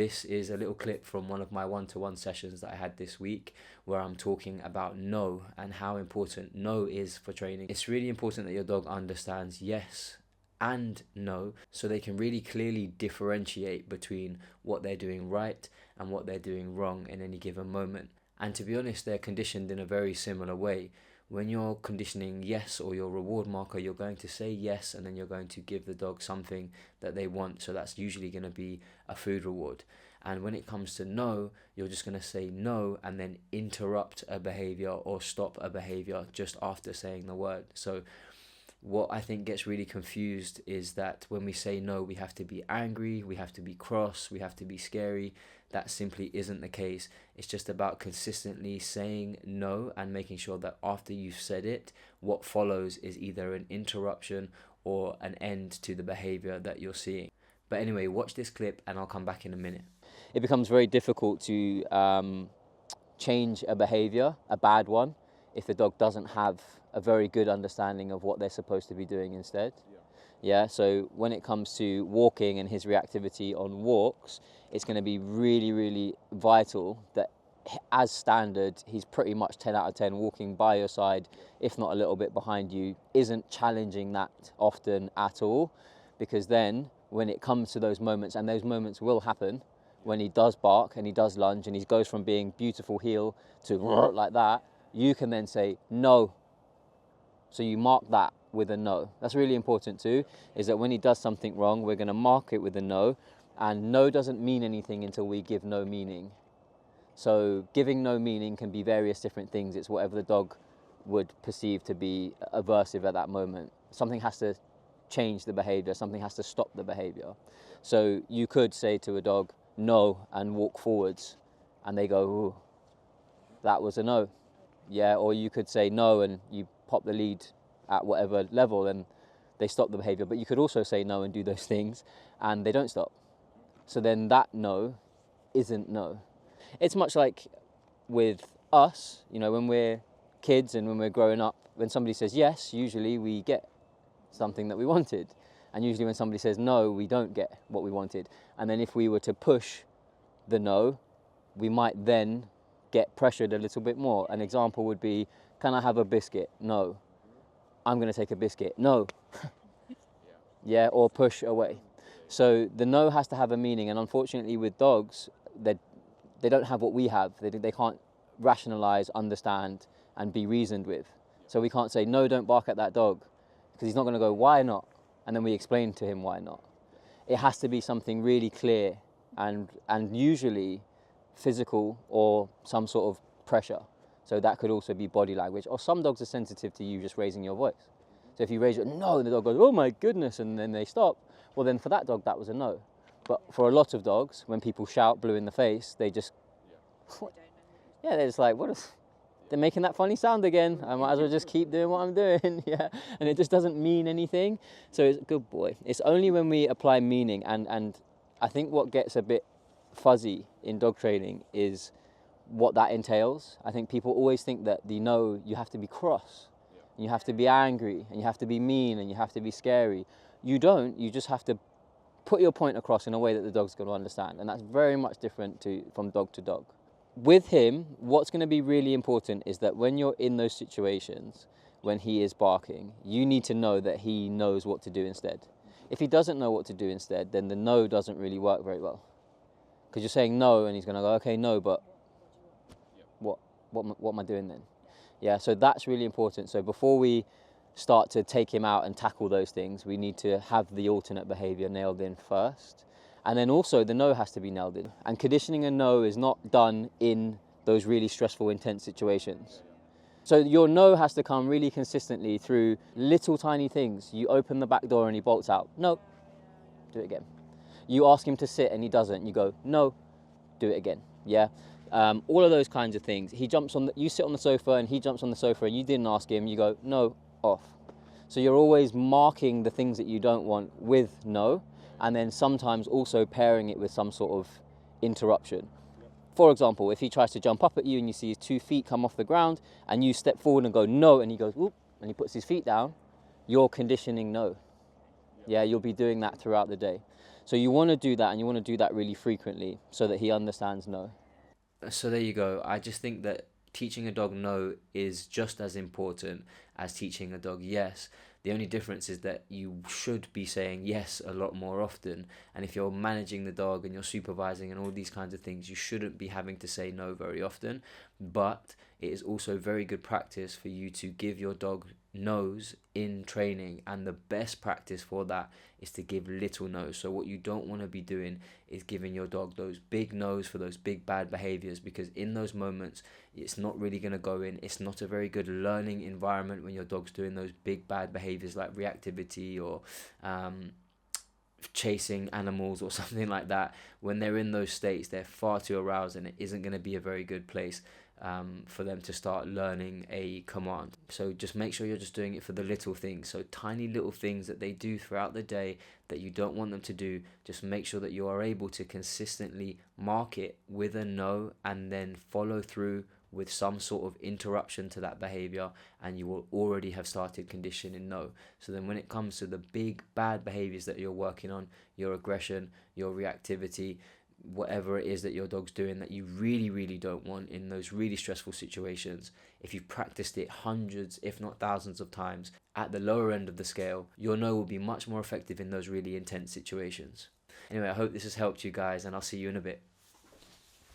This is a little clip from one of my one-to-one sessions that I had this week, where I'm talking about no and how important no is for training. It's really important that your dog understands yes and no, so they can really clearly differentiate between what they're doing right and what they're doing wrong in any given moment. And to be honest, they're conditioned in a very similar way. When you're conditioning yes, or your reward marker, you're going to say yes, and then you're going to give the dog something that they want. So that's usually going to be a food reward. And when it comes to no, you're just going to say no and then interrupt a behavior or stop a behavior just after saying the word. So what I think gets really confused is that when we say no, we have to be angry, we have to be cross, we have to be scary. That simply isn't the case. It's just about consistently saying no and making sure that after you've said it, what follows is either an interruption or an end to the behavior that you're seeing. But anyway, watch this clip and I'll come back in a minute. It becomes very difficult to change a behavior, a bad one, if the dog doesn't have a very good understanding of what they're supposed to be doing instead. Yeah, so when it comes to walking and his reactivity on walks, it's going to be really, really vital that as standard, he's pretty much 10 out of 10 walking by your side, if not a little bit behind you, isn't challenging that often at all. Because then when it comes to those moments, and those moments will happen, when he does bark and he does lunge and he goes from being beautiful heel to like that, you can then say no. So you mark that with a no. That's really important too, is that when he does something wrong, we're going to mark it with a no. And no doesn't mean anything until we give no meaning. So giving no meaning can be various different things. It's whatever the dog would perceive to be aversive at that moment. Something has to change the behavior. Something has to stop the behavior. So you could say to a dog, no, and walk forwards. And they go, ooh, that was a no. Yeah, or you could say no and you pop the lead at whatever level and they stop the behavior. But you could also say no and do those things and they don't stop. So then that no isn't no. It's much like with us, you know, when we're kids and when we're growing up, when somebody says yes, usually we get something that we wanted. And usually when somebody says no, we don't get what we wanted. And then if we were to push the no, we might then get pressured a little bit more. An example would be, can I have a biscuit? No. I'm going to take a biscuit. No. Yeah, or push away. So the no has to have a meaning, and unfortunately with dogs, they don't have what we have. They can't rationalize, understand, and be reasoned with. So we can't say, no, don't bark at that dog, because he's not going to go, why not? And then we explain to him why not. It has to be something really clear and usually physical or some sort of pressure. So that could also be body language. Or some dogs are sensitive to you just raising your voice. So if you raise it, no, and the dog goes, oh my goodness, and then they stop. Well, then for that dog, that was a no. But for a lot of dogs, when people shout blue in the face, they just, yeah, they're just like, they're making that funny sound again. I might as well just keep doing what I'm doing, yeah. And it just doesn't mean anything. So it's good boy. It's only when we apply meaning, and I think what gets a bit fuzzy in dog training is what that entails. I think people always think that the no, you have to be cross, and you have to be angry, and you have to be mean, and you have to be scary. You don't, you just have to put your point across in a way that the dog's going to understand, and that's very much different from dog to dog. With him, what's going to be really important is that when you're in those situations, when he is barking, you need to know that he knows what to do instead. If he doesn't know what to do instead, then the no doesn't really work very well. Because you're saying no, and he's going to go, okay, no, but what am I doing then? Yeah, so that's really important. So before we start to take him out and tackle those things, we need to have the alternate behavior nailed in first. And then also the no has to be nailed in. And conditioning a no is not done in those really stressful, intense situations. So your no has to come really consistently through little tiny things. You open the back door and he bolts out. No, do it again. You ask him to sit and he doesn't. You go, no, do it again. Yeah. All of those kinds of things. You sit on the sofa and he jumps on the sofa and you didn't ask him. You go, no, off. So you're always marking the things that you don't want with no, and then sometimes also pairing it with some sort of interruption. For example, if he tries to jump up at you and you see his 2 feet come off the ground and you step forward and go no, and he goes whoop, and he puts his feet down, you're conditioning no. Yeah, you'll be doing that throughout the day. So you want to do that, and you want to do that really frequently so that he understands no. So there you go. I just think that teaching a dog no is just as important as teaching a dog yes. The only difference is that you should be saying yes a lot more often. And if you're managing the dog and you're supervising and all these kinds of things, you shouldn't be having to say no very often. But it is also very good practice for you to give your dog no's in training. And the best practice for that is to give little no's. So what you don't want to be doing is giving your dog those big no's for those big bad behaviors, because in those moments it's not really going to go in. It's not a very good learning environment when your dog's doing those big bad behaviors like reactivity or chasing animals or something like that. When they're in those states, they're far too aroused, and it isn't going to be a very good place for them to start learning a command. So just make sure you're just doing it for the little things. So tiny little things that they do throughout the day that you don't want them to do, just make sure that you are able to consistently mark it with a no and then follow through with some sort of interruption to that behavior, and you will already have started conditioning no. So then when it comes to the big bad behaviors that you're working on, your aggression, your reactivity, whatever it is that your dog's doing that you really don't want in those really stressful situations, if you've practiced it hundreds if not thousands of times at the lower end of the scale, your no will be much more effective in those really intense situations. Anyway, I hope this has helped you guys, and I'll see you in a bit.